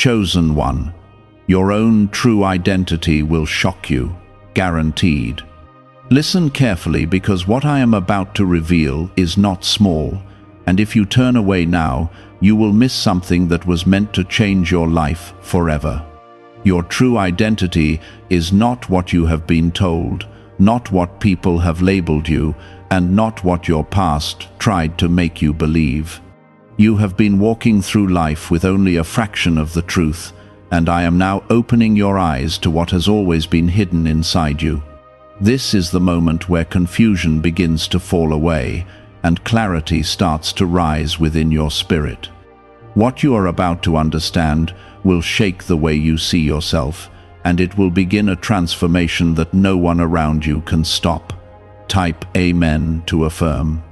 chosen one. Your own true identity will shock you, guaranteed. Listen carefully, because what I am about to reveal is not small, and if you turn away now, you will miss something that was meant to change your life forever. Your true identity is not what you have been told, not what people have labeled you, and not what your past tried to make you believe. You have been walking through life with only a fraction of the truth, and I am now opening your eyes to what has always been hidden inside you. This is the moment where confusion begins to fall away, and clarity starts to rise within your spirit. What you are about to understand will shake the way you see yourself, and it will begin a transformation that no one around you can stop. Type Amen to affirm.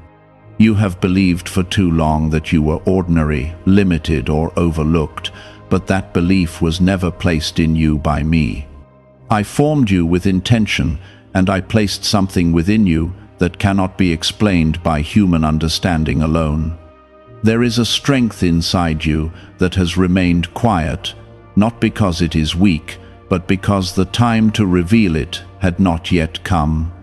You have believed for too long that you were ordinary, limited, or overlooked, but that belief was never placed in you by me. I formed you with intention, and I placed something within you that cannot be explained by human understanding alone. There is a strength inside you that has remained quiet, not because it is weak, but because the time to reveal it had not yet come.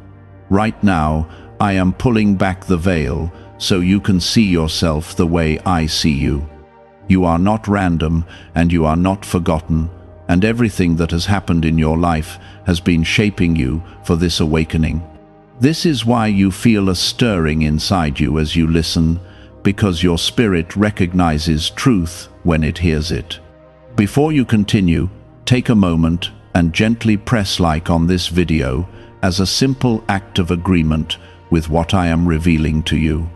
Right now, I am pulling back the veil so you can see yourself the way I see you. You are not random, and you are not forgotten, and everything that has happened in your life has been shaping you for this awakening. This is why you feel a stirring inside you as you listen, because your spirit recognizes truth when it hears it. Before you continue, take a moment and gently press like on this video as a simple act of agreement with what I am revealing to you.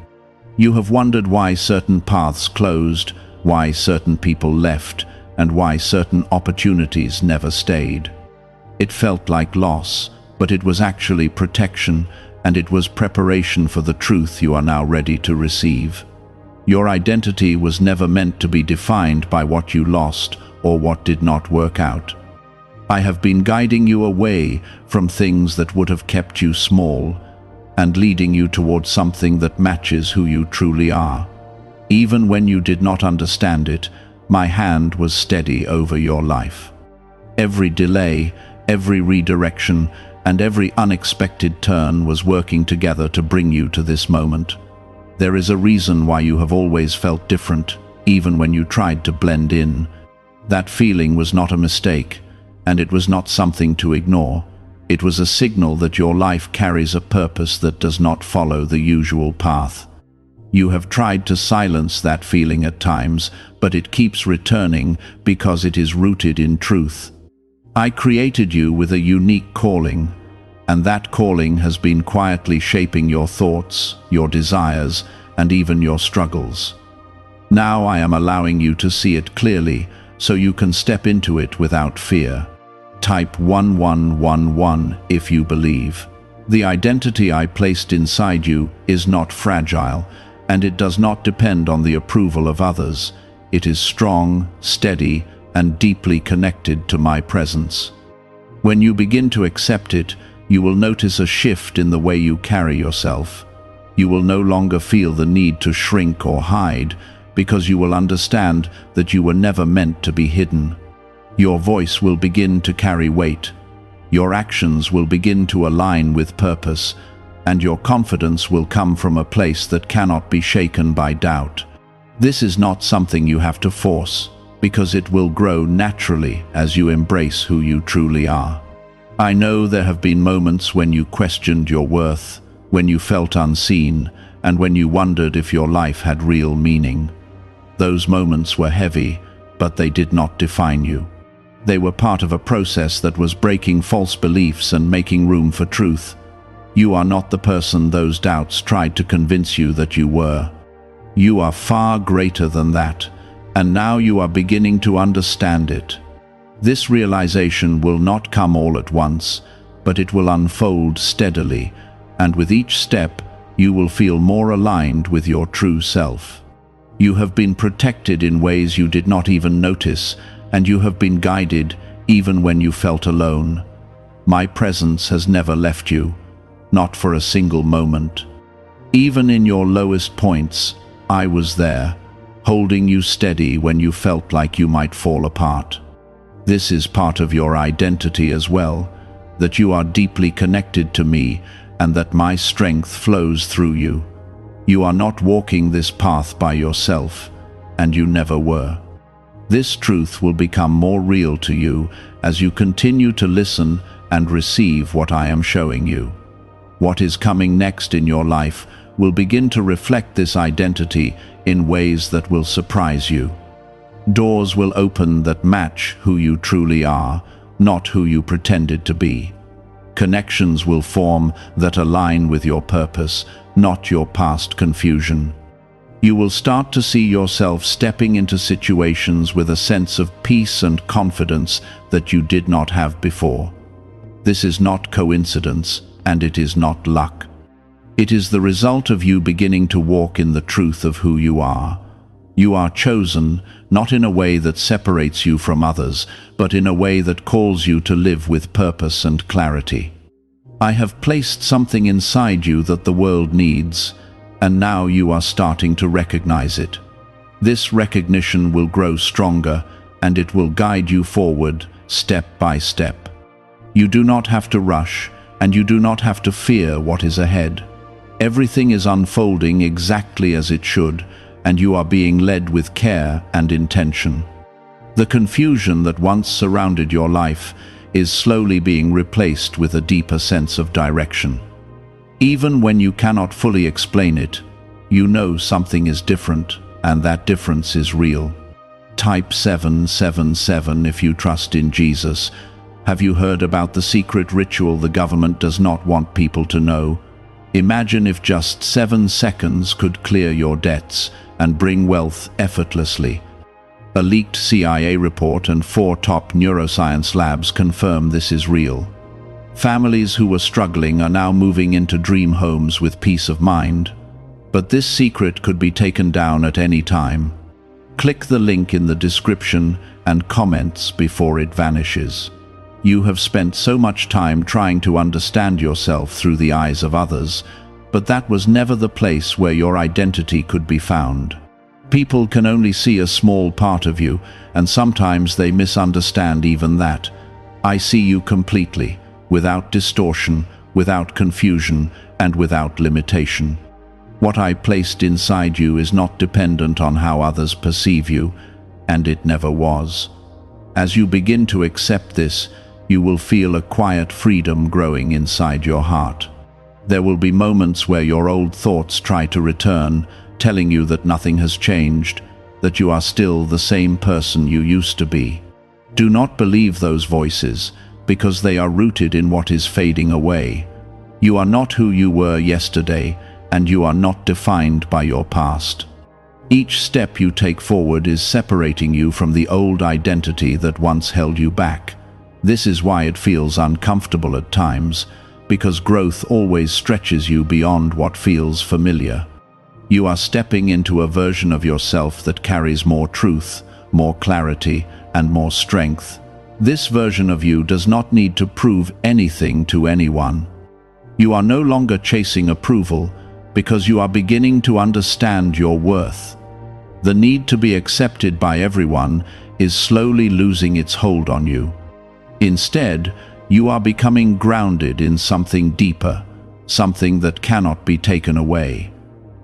You have wondered why certain paths closed, why certain people left, and why certain opportunities never stayed. It felt like loss, but it was actually protection, and it was preparation for the truth you are now ready to receive. Your identity was never meant to be defined by what you lost or what did not work out. I have been guiding you away from things that would have kept you small, and leading you towards something that matches who you truly are. Even when you did not understand it, my hand was steady over your life. Every delay, every redirection, and every unexpected turn was working together to bring you to this moment. There is a reason why you have always felt different, even when you tried to blend in. That feeling was not a mistake, and it was not something to ignore. It was a signal that your life carries a purpose that does not follow the usual path. You have tried to silence that feeling at times, but it keeps returning because it is rooted in truth. I created you with a unique calling, and that calling has been quietly shaping your thoughts, your desires, and even your struggles. Now I am allowing you to see it clearly, so you can step into it without fear. Type 1111 if you believe. The identity I placed inside you is not fragile, and it does not depend on the approval of others. It is strong, steady, and deeply connected to my presence. When you begin to accept it, you will notice a shift in the way you carry yourself. You will no longer feel the need to shrink or hide, because you will understand that you were never meant to be hidden. Your voice will begin to carry weight. Your actions will begin to align with purpose, and your confidence will come from a place that cannot be shaken by doubt. This is not something you have to force, because it will grow naturally as you embrace who you truly are. I know there have been moments when you questioned your worth, when you felt unseen, and when you wondered if your life had real meaning. Those moments were heavy, but they did not define you. They were part of a process that was breaking false beliefs and making room for truth. You are not the person those doubts tried to convince you that you were. You are far greater than that, and now you are beginning to understand it. This realization will not come all at once, but it will unfold steadily, and with each step, you will feel more aligned with your true self. You have been protected in ways you did not even notice, and you have been guided even when you felt alone. My presence has never left you, not for a single moment. Even in your lowest points, I was there, holding you steady when you felt like you might fall apart. This is part of your identity as well, that you are deeply connected to me and that my strength flows through you. You are not walking this path by yourself, and you never were. This truth will become more real to you as you continue to listen and receive what I am showing you. What is coming next in your life will begin to reflect this identity in ways that will surprise you. Doors will open that match who you truly are, not who you pretended to be. Connections will form that align with your purpose, not your past confusion. You will start to see yourself stepping into situations with a sense of peace and confidence that you did not have before. This is not coincidence, and it is not luck. It is the result of you beginning to walk in the truth of who you are. You are chosen, not in a way that separates you from others, but in a way that calls you to live with purpose and clarity. I have placed something inside you that the world needs, and now you are starting to recognize it. This recognition will grow stronger, and it will guide you forward, step by step. You do not have to rush, and you do not have to fear what is ahead. Everything is unfolding exactly as it should, and you are being led with care and intention. The confusion that once surrounded your life is slowly being replaced with a deeper sense of direction. Even when you cannot fully explain it, you know something is different, and that difference is real. Type 777 if you trust in Jesus. Have you heard about the secret ritual the government does not want people to know? Imagine if just 7 seconds could clear your debts and bring wealth effortlessly. A leaked CIA report and 4 top neuroscience labs confirm this is real. Families who were struggling are now moving into dream homes with peace of mind. But this secret could be taken down at any time. Click the link in the description and comments before it vanishes. You have spent so much time trying to understand yourself through the eyes of others, but that was never the place where your identity could be found. People can only see a small part of you, and sometimes they misunderstand even that. I see you completely, without distortion, without confusion, and without limitation. What I placed inside you is not dependent on how others perceive you, and it never was. As you begin to accept this, you will feel a quiet freedom growing inside your heart. There will be moments where your old thoughts try to return, telling you that nothing has changed, that you are still the same person you used to be. Do not believe those voices, because they are rooted in what is fading away. You are not who you were yesterday, and you are not defined by your past. Each step you take forward is separating you from the old identity that once held you back. This is why it feels uncomfortable at times, because growth always stretches you beyond what feels familiar. You are stepping into a version of yourself that carries more truth, more clarity, and more strength. This version of you does not need to prove anything to anyone. You are no longer chasing approval, because you are beginning to understand your worth. The need to be accepted by everyone is slowly losing its hold on you. Instead, you are becoming grounded in something deeper, something that cannot be taken away.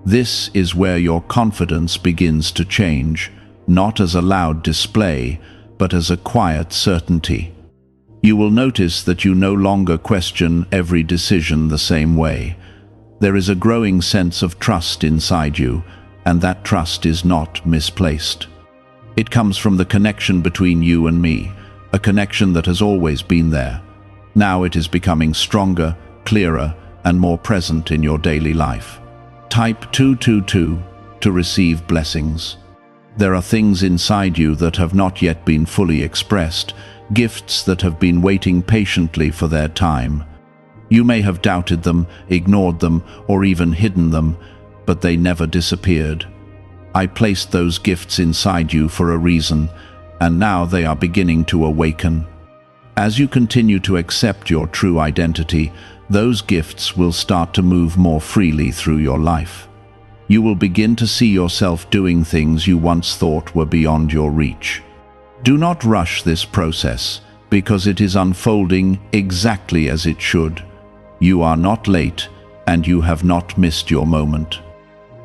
This is where your confidence begins to change, not as a loud display, but as a quiet certainty. You will notice that you no longer question every decision the same way. There is a growing sense of trust inside you, and that trust is not misplaced. It comes from the connection between you and me, a connection that has always been there. Now it is becoming stronger, clearer, and more present in your daily life. Type 222 to receive blessings. There are things inside you that have not yet been fully expressed, gifts that have been waiting patiently for their time. You may have doubted them, ignored them, or even hidden them, but they never disappeared. I placed those gifts inside you for a reason, and now they are beginning to awaken. As you continue to accept your true identity, those gifts will start to move more freely through your life. You will begin to see yourself doing things you once thought were beyond your reach. Do not rush this process, because it is unfolding exactly as it should. You are not late, and you have not missed your moment.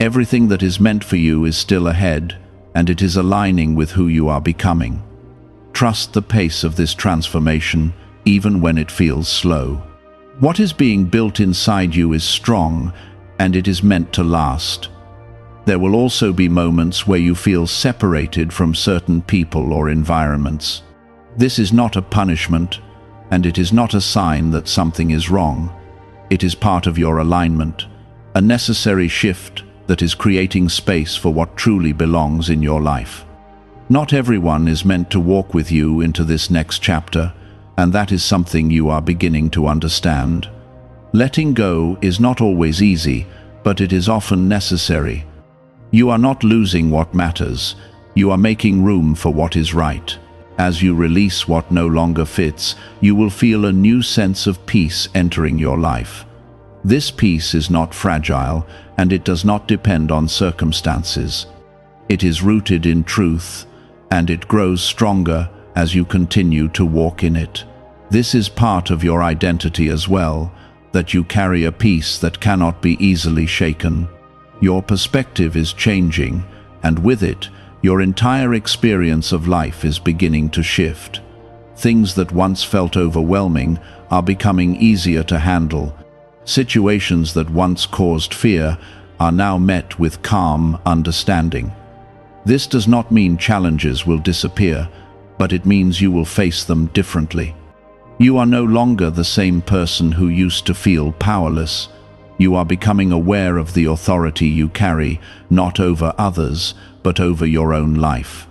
Everything that is meant for you is still ahead, and it is aligning with who you are becoming. Trust the pace of this transformation, even when it feels slow. What is being built inside you is strong, and it is meant to last. There will also be moments where you feel separated from certain people or environments. This is not a punishment, and it is not a sign that something is wrong. It is part of your alignment, a necessary shift that is creating space for what truly belongs in your life. Not everyone is meant to walk with you into this next chapter, and that is something you are beginning to understand. Letting go is not always easy, but it is often necessary. You are not losing what matters, you are making room for what is right. As you release what no longer fits, you will feel a new sense of peace entering your life. This peace is not fragile, and it does not depend on circumstances. It is rooted in truth, and it grows stronger as you continue to walk in it. This is part of your identity as well, that you carry a peace that cannot be easily shaken. Your perspective is changing, and with it, your entire experience of life is beginning to shift. Things that once felt overwhelming are becoming easier to handle. Situations that once caused fear are now met with calm understanding. This does not mean challenges will disappear, but it means you will face them differently. You are no longer the same person who used to feel powerless. You are becoming aware of the authority you carry, not over others, but over your own life.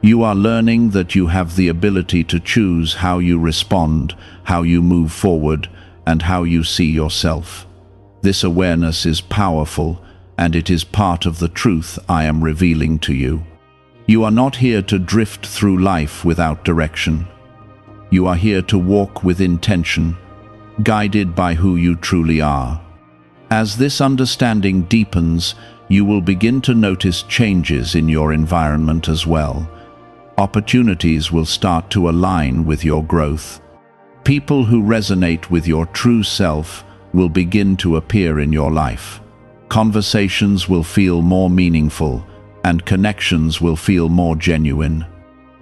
You are learning that you have the ability to choose how you respond, how you move forward, and how you see yourself. This awareness is powerful, and it is part of the truth I am revealing to you. You are not here to drift through life without direction. You are here to walk with intention, guided by who you truly are. As this understanding deepens, you will begin to notice changes in your environment as well. Opportunities will start to align with your growth. People who resonate with your true self will begin to appear in your life. Conversations will feel more meaningful, and connections will feel more genuine.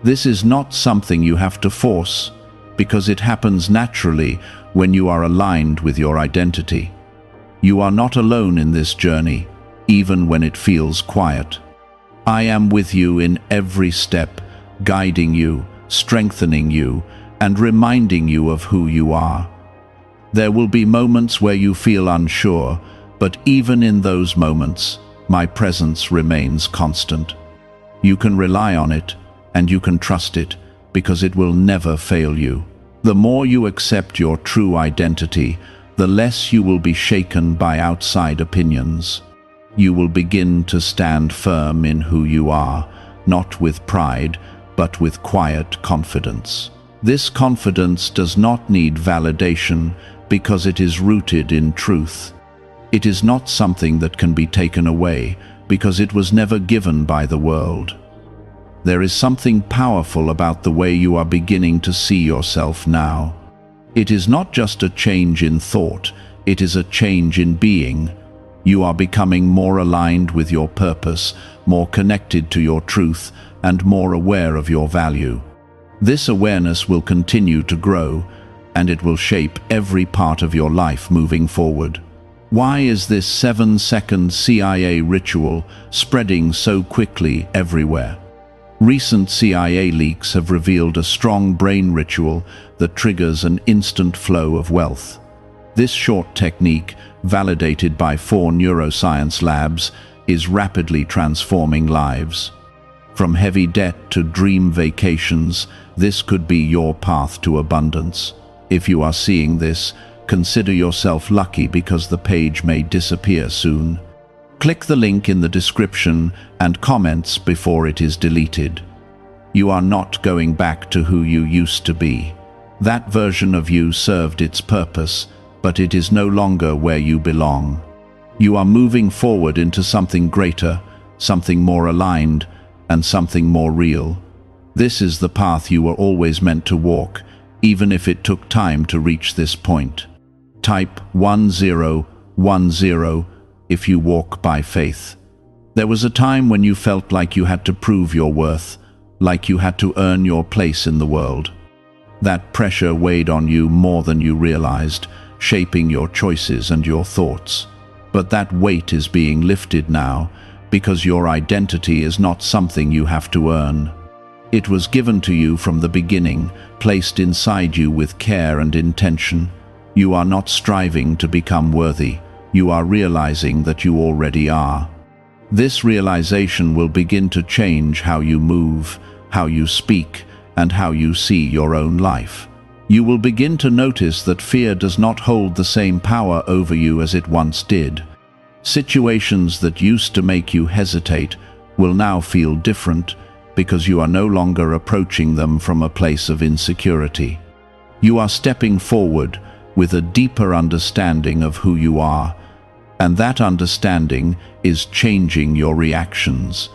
This is not something you have to force, because it happens naturally when you are aligned with your identity. You are not alone in this journey, even when it feels quiet. I am with you in every step, guiding you, strengthening you, and reminding you of who you are. There will be moments where you feel unsure, but even in those moments, my presence remains constant. You can rely on it, and you can trust it, because it will never fail you. The more you accept your true identity, the less you will be shaken by outside opinions. You will begin to stand firm in who you are, not with pride, but with quiet confidence. This confidence does not need validation because it is rooted in truth. It is not something that can be taken away because it was never given by the world. There is something powerful about the way you are beginning to see yourself now. It is not just a change in thought, it is a change in being. You are becoming more aligned with your purpose, more connected to your truth, and more aware of your value. This awareness will continue to grow, and it will shape every part of your life moving forward. Why is this 7-second CIA ritual spreading so quickly everywhere? Recent CIA leaks have revealed a strong brain ritual that triggers an instant flow of wealth. This short technique, validated by 4 neuroscience labs, is rapidly transforming lives. From heavy debt to dream vacations, this could be your path to abundance. If you are seeing this, consider yourself lucky because the page may disappear soon. Click the link in the description and comments before it is deleted. You are not going back to who you used to be. That version of you served its purpose, but it is no longer where you belong. You are moving forward into something greater, something more aligned, and something more real. This is the path you were always meant to walk, even if it took time to reach this point. Type 1010 if you walk by faith. There was a time when you felt like you had to prove your worth, like you had to earn your place in the world. That pressure weighed on you more than you realized, shaping your choices and your thoughts. But that weight is being lifted now, because your identity is not something you have to earn. It was given to you from the beginning, placed inside you with care and intention. You are not striving to become worthy. You are realizing that you already are. This realization will begin to change how you move, how you speak, and how you see your own life. You will begin to notice that fear does not hold the same power over you as it once did. Situations that used to make you hesitate will now feel different because you are no longer approaching them from a place of insecurity. You are stepping forward with a deeper understanding of who you are, and that understanding is changing your reactions.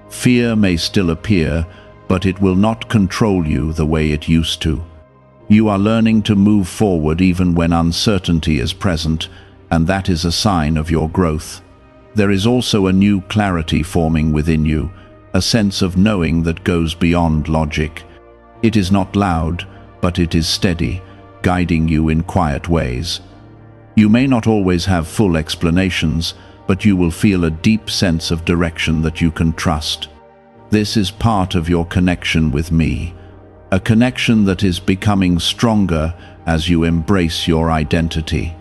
Fear may still appear, but it will not control you the way it used to. You are learning to move forward even when uncertainty is present, and that is a sign of your growth. There is also a new clarity forming within you, a sense of knowing that goes beyond logic. It is not loud, but it is steady, guiding you in quiet ways. You may not always have full explanations, but you will feel a deep sense of direction that you can trust. This is part of your connection with me, a connection that is becoming stronger as you embrace your identity.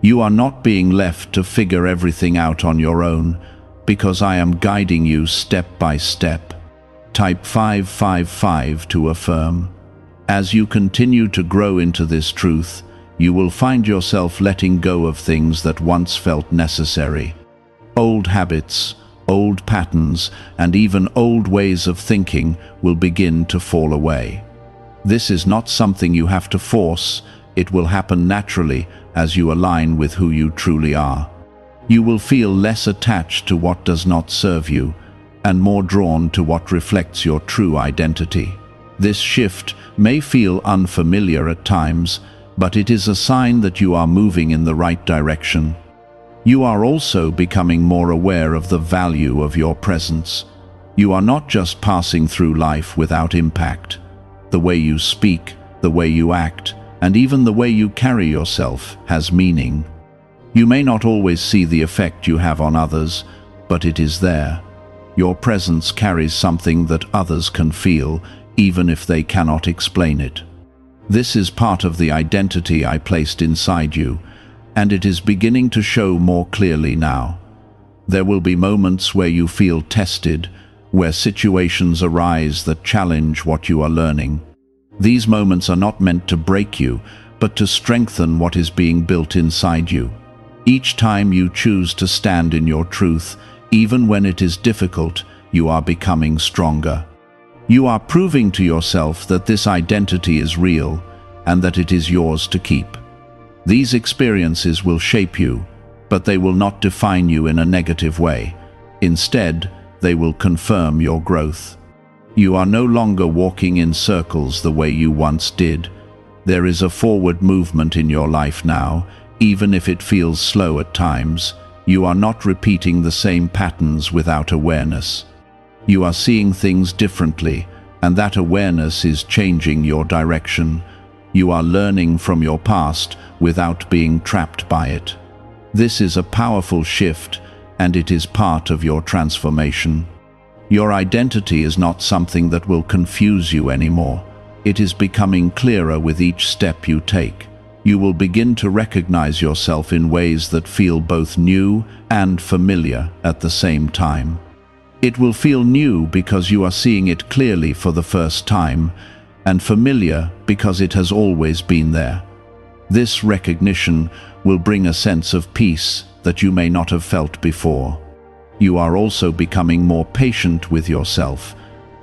You are not being left to figure everything out on your own, because I am guiding you step by step. Type 555 to affirm. As you continue to grow into this truth, you will find yourself letting go of things that once felt necessary. Old habits, old patterns, and even old ways of thinking will begin to fall away. This is not something you have to force. It will happen naturally as you align with who you truly are. You will feel less attached to what does not serve you, and more drawn to what reflects your true identity. This shift may feel unfamiliar at times, but it is a sign that you are moving in the right direction. You are also becoming more aware of the value of your presence. You are not just passing through life without impact. The way you speak, the way you act, and even the way you carry yourself has meaning. You may not always see the effect you have on others, but it is there. Your presence carries something that others can feel, even if they cannot explain it. This is part of the identity I placed inside you, and it is beginning to show more clearly now. There will be moments where you feel tested, where situations arise that challenge what you are learning. These moments are not meant to break you, but to strengthen what is being built inside you. Each time you choose to stand in your truth, even when it is difficult, you are becoming stronger. You are proving to yourself that this identity is real and that it is yours to keep. These experiences will shape you, but they will not define you in a negative way. Instead, they will confirm your growth. You are no longer walking in circles the way you once did. There is a forward movement in your life now, even if it feels slow at times. You are not repeating the same patterns without awareness. You are seeing things differently, and that awareness is changing your direction. You are learning from your past without being trapped by it. This is a powerful shift, and it is part of your transformation. Your identity is not something that will confuse you anymore. It is becoming clearer with each step you take. You will begin to recognize yourself in ways that feel both new and familiar at the same time. It will feel new because you are seeing it clearly for the first time, and familiar because it has always been there. This recognition will bring a sense of peace that you may not have felt before. You are also becoming more patient with yourself.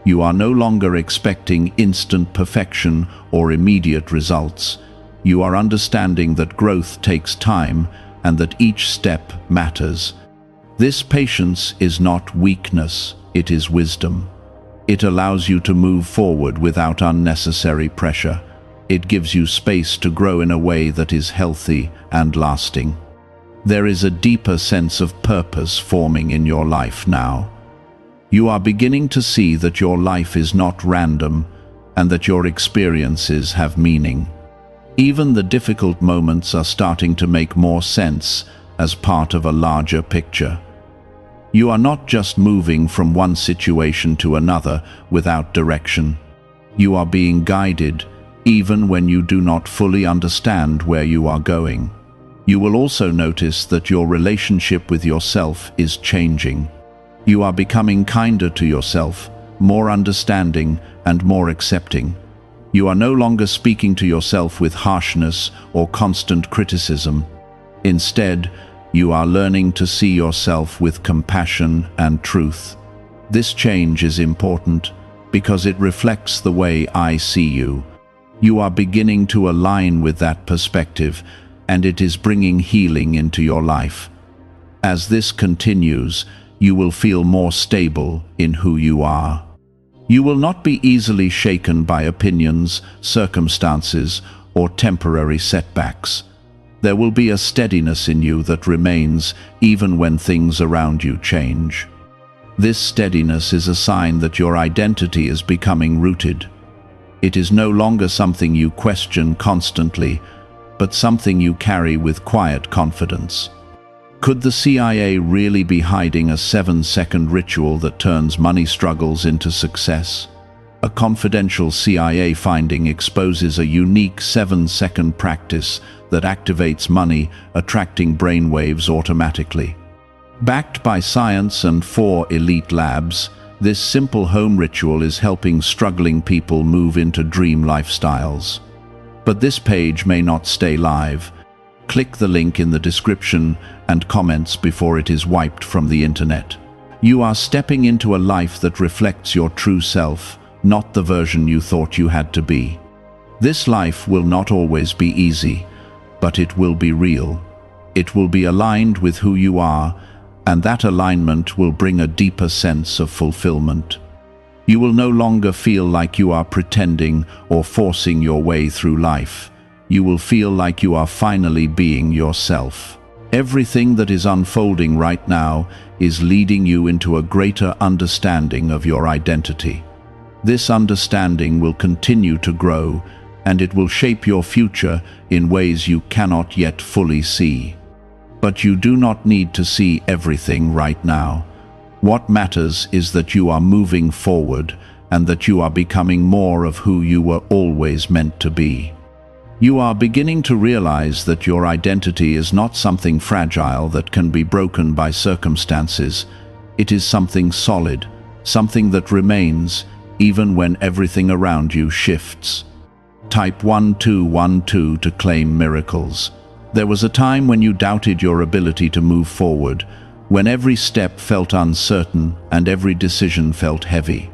You are no longer expecting instant perfection or immediate results. You are understanding that growth takes time, and that each step matters. This patience is not weakness, it is wisdom. It allows you to move forward without unnecessary pressure. It gives you space to grow in a way that is healthy and lasting. There is a deeper sense of purpose forming in your life now. You are beginning to see that your life is not random and that your experiences have meaning. Even the difficult moments are starting to make more sense as part of a larger picture. You are not just moving from one situation to another without direction. You are being guided even when you do not fully understand where you are going. You will also notice that your relationship with yourself is changing. You are becoming kinder to yourself, more understanding and more accepting. You are no longer speaking to yourself with harshness or constant criticism. Instead, you are learning to see yourself with compassion and truth. This change is important because it reflects the way I see you. You are beginning to align with that perspective, and it is bringing healing into your life. As this continues, you will feel more stable in who you are. You will not be easily shaken by opinions, circumstances, or temporary setbacks. There will be a steadiness in you that remains even when things around you change. This steadiness is a sign that your identity is becoming rooted. It is no longer something you question constantly, but something you carry with quiet confidence. Could the CIA really be hiding a 7-second ritual that turns money struggles into success? A confidential CIA finding exposes a unique 7-second practice that activates money, attracting brainwaves automatically. Backed by science and 4 elite labs, this simple home ritual is helping struggling people move into dream lifestyles. But this page may not stay live. Click the link in the description and comments before it is wiped from the internet. You are stepping into a life that reflects your true self, not the version you thought you had to be. This life will not always be easy, but it will be real. It will be aligned with who you are, and that alignment will bring a deeper sense of fulfillment. You will no longer feel like you are pretending or forcing your way through life. You will feel like you are finally being yourself. Everything that is unfolding right now is leading you into a greater understanding of your identity. This understanding will continue to grow, and it will shape your future in ways you cannot yet fully see. But you do not need to see everything right now. What matters is that you are moving forward and that you are becoming more of who you were always meant to be. You are beginning to realize that your identity is not something fragile that can be broken by circumstances. It is something solid, something that remains even when everything around you shifts. Type 1212 to claim miracles. There was a time when you doubted your ability to move forward, when every step felt uncertain and every decision felt heavy.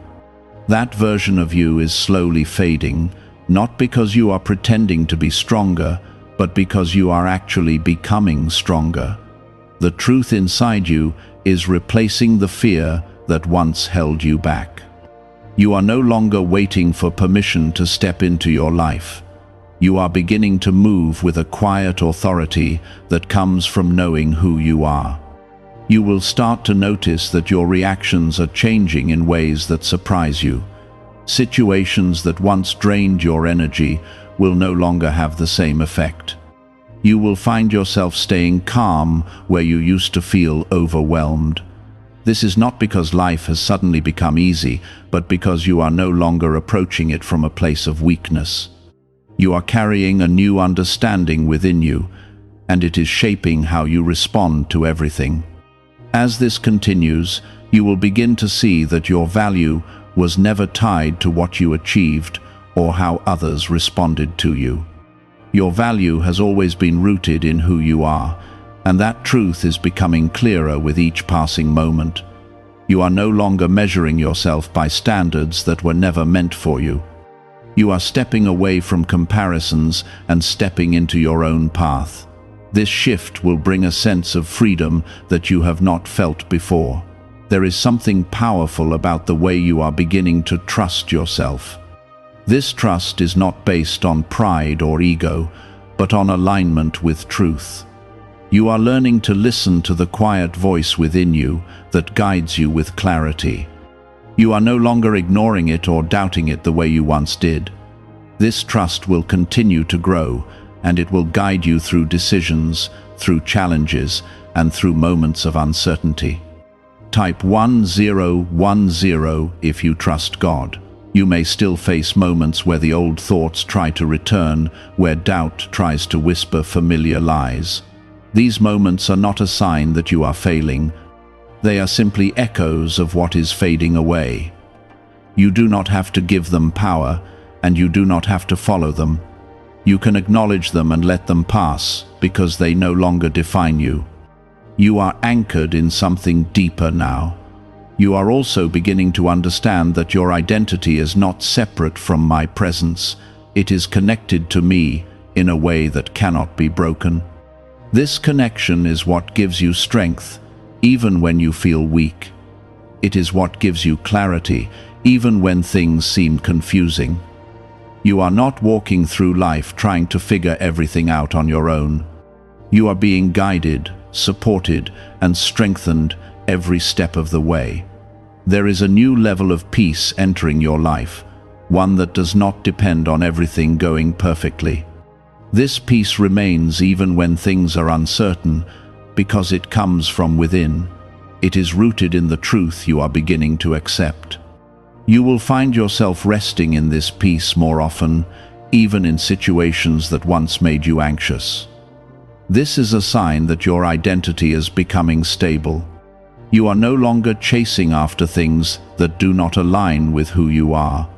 That version of you is slowly fading, not because you are pretending to be stronger, but because you are actually becoming stronger. The truth inside you is replacing the fear that once held you back. You are no longer waiting for permission to step into your life. You are beginning to move with a quiet authority that comes from knowing who you are. You will start to notice that your reactions are changing in ways that surprise you. Situations that once drained your energy will no longer have the same effect. You will find yourself staying calm where you used to feel overwhelmed. This is not because life has suddenly become easy, but because you are no longer approaching it from a place of weakness. You are carrying a new understanding within you, and it is shaping how you respond to everything. As this continues, you will begin to see that your value was never tied to what you achieved or how others responded to you. Your value has always been rooted in who you are, and that truth is becoming clearer with each passing moment. You are no longer measuring yourself by standards that were never meant for you. You are stepping away from comparisons and stepping into your own path. This shift will bring a sense of freedom that you have not felt before. There is something powerful about the way you are beginning to trust yourself. This trust is not based on pride or ego, but on alignment with truth. You are learning to listen to the quiet voice within you that guides you with clarity. You are no longer ignoring it or doubting it the way you once did. This trust will continue to grow, and it will guide you through decisions, through challenges, and through moments of uncertainty. Type 1010 if you trust God. You may still face moments where the old thoughts try to return, where doubt tries to whisper familiar lies. These moments are not a sign that you are failing. They are simply echoes of what is fading away. You do not have to give them power, and you do not have to follow them. You can acknowledge them and let them pass, because they no longer define you. You are anchored in something deeper now. You are also beginning to understand that your identity is not separate from my presence. It is connected to me in a way that cannot be broken. This connection is what gives you strength, even when you feel weak. It is what gives you clarity, even when things seem confusing. You are not walking through life trying to figure everything out on your own. You are being guided, supported, and strengthened every step of the way. There is a new level of peace entering your life, one that does not depend on everything going perfectly. This peace remains even when things are uncertain, because it comes from within. It is rooted in the truth you are beginning to accept. You will find yourself resting in this peace more often, even in situations that once made you anxious. This is a sign that your identity is becoming stable. You are no longer chasing after things that do not align with who you are.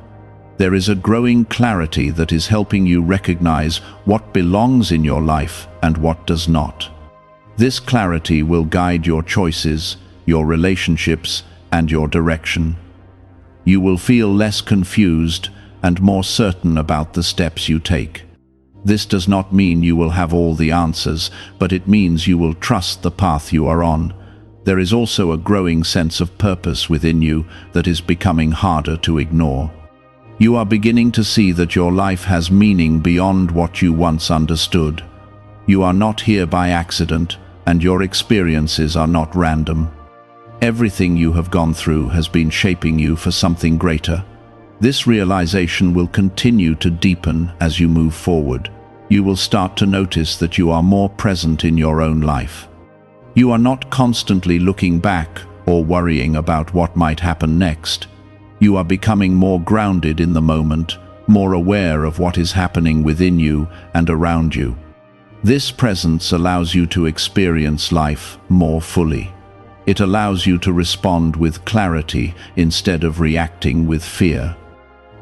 There is a growing clarity that is helping you recognize what belongs in your life and what does not. This clarity will guide your choices, your relationships, and your direction. You will feel less confused and more certain about the steps you take. This does not mean you will have all the answers, but it means you will trust the path you are on. There is also a growing sense of purpose within you that is becoming harder to ignore. You are beginning to see that your life has meaning beyond what you once understood. You are not here by accident, and your experiences are not random. Everything you have gone through has been shaping you for something greater. This realization will continue to deepen as you move forward. You will start to notice that you are more present in your own life. You are not constantly looking back or worrying about what might happen next. You are becoming more grounded in the moment, more aware of what is happening within you and around you. This presence allows you to experience life more fully. It allows you to respond with clarity instead of reacting with fear.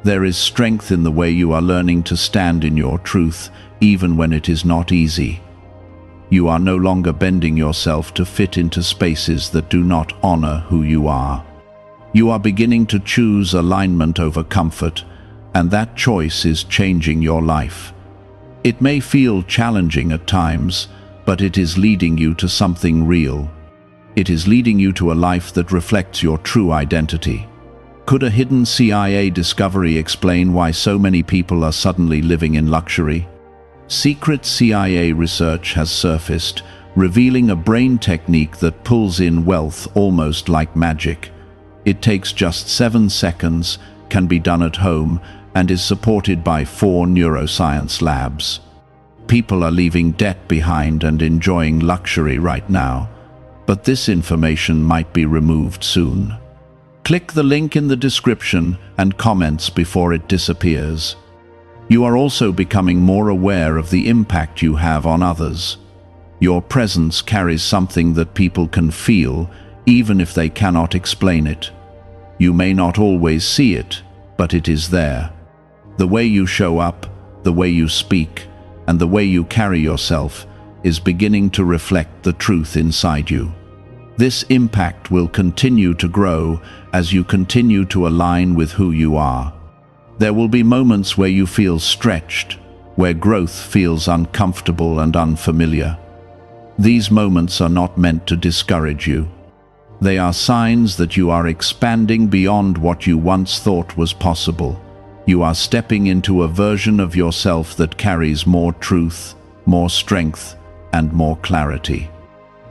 There is strength in the way you are learning to stand in your truth, even when it is not easy. You are no longer bending yourself to fit into spaces that do not honor who you are. You are beginning to choose alignment over comfort, and that choice is changing your life. It may feel challenging at times, but it is leading you to something real. It is leading you to a life that reflects your true identity. Could a hidden CIA discovery explain why so many people are suddenly living in luxury? Secret CIA research has surfaced, revealing a brain technique that pulls in wealth almost like magic. It takes just 7 seconds, can be done at home, and is supported by 4 neuroscience labs. People are leaving debt behind and enjoying luxury right now, but this information might be removed soon. Click the link in the description and comments before it disappears. You are also becoming more aware of the impact you have on others. Your presence carries something that people can feel, even if they cannot explain it. You may not always see it, but it is there. The way you show up, the way you speak, and the way you carry yourself is beginning to reflect the truth inside you. This impact will continue to grow as you continue to align with who you are. There will be moments where you feel stretched, where growth feels uncomfortable and unfamiliar. These moments are not meant to discourage you. They are signs that you are expanding beyond what you once thought was possible. You are stepping into a version of yourself that carries more truth, more strength, and more clarity.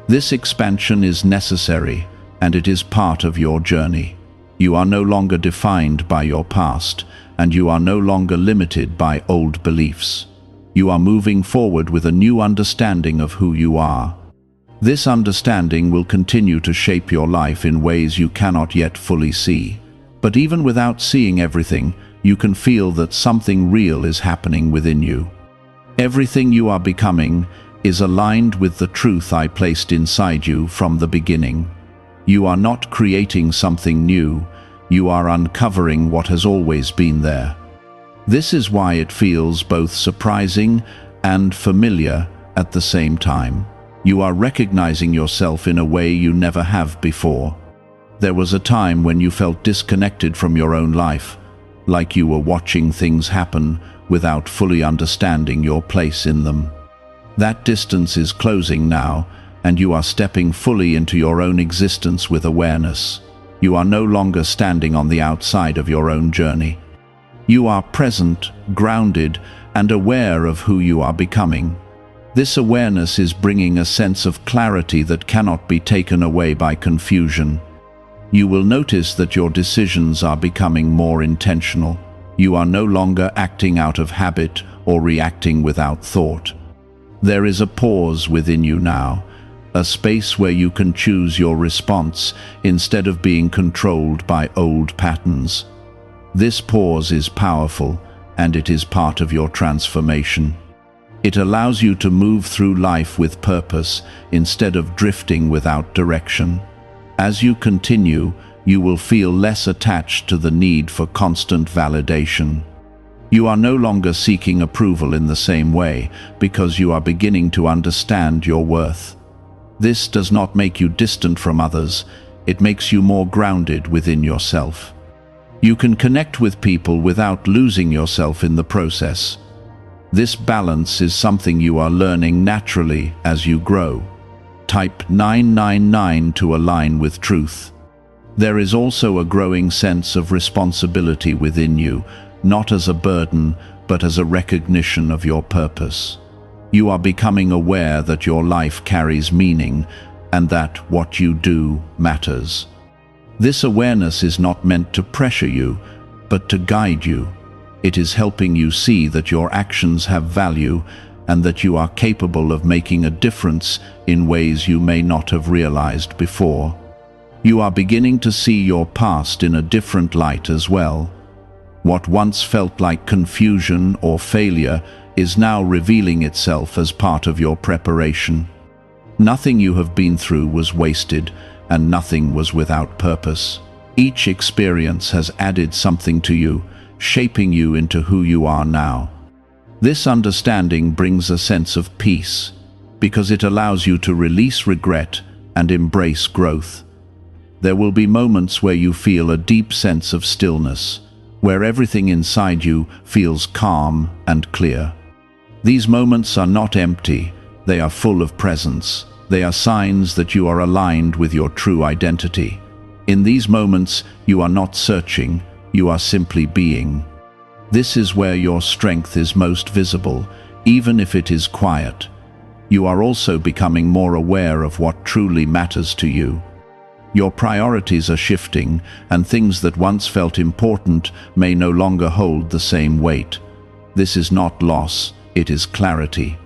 This expansion is necessary, and it is part of your journey. You are no longer defined by your past, and you are no longer limited by old beliefs. You are moving forward with a new understanding of who you are. This understanding will continue to shape your life in ways you cannot yet fully see. But even without seeing everything, you can feel that something real is happening within you. Everything you are becoming is aligned with the truth I placed inside you from the beginning. You are not creating something new, you are uncovering what has always been there. This is why it feels both surprising and familiar at the same time. You are recognizing yourself in a way you never have before. There was a time when you felt disconnected from your own life, like you were watching things happen without fully understanding your place in them. That distance is closing now, and you are stepping fully into your own existence with awareness. You are no longer standing on the outside of your own journey. You are present, grounded, and aware of who you are becoming. This awareness is bringing a sense of clarity that cannot be taken away by confusion. You will notice that your decisions are becoming more intentional. You are no longer acting out of habit or reacting without thought. There is a pause within you now, a space where you can choose your response instead of being controlled by old patterns. This pause is powerful, and it is part of your transformation. It allows you to move through life with purpose instead of drifting without direction. As you continue, you will feel less attached to the need for constant validation. You are no longer seeking approval in the same way because you are beginning to understand your worth. This does not make you distant from others, it makes you more grounded within yourself. You can connect with people without losing yourself in the process. This balance is something you are learning naturally as you grow. Type 999 to align with truth. There is also a growing sense of responsibility within you, not as a burden, but as a recognition of your purpose. You are becoming aware that your life carries meaning and that what you do matters. This awareness is not meant to pressure you, but to guide you. It is helping you see that your actions have value and that you are capable of making a difference in ways you may not have realized before. You are beginning to see your past in a different light as well. What once felt like confusion or failure is now revealing itself as part of your preparation. Nothing you have been through was wasted, and nothing was without purpose. Each experience has added something to you, shaping you into who you are now. This understanding brings a sense of peace, because it allows you to release regret and embrace growth. There will be moments where you feel a deep sense of stillness, where everything inside you feels calm and clear. These moments are not empty, they are full of presence. They are signs that you are aligned with your true identity. In these moments, you are not searching, you are simply being. This is where your strength is most visible, even if it is quiet. You are also becoming more aware of what truly matters to you. Your priorities are shifting, and things that once felt important may no longer hold the same weight. This is not loss, it is clarity.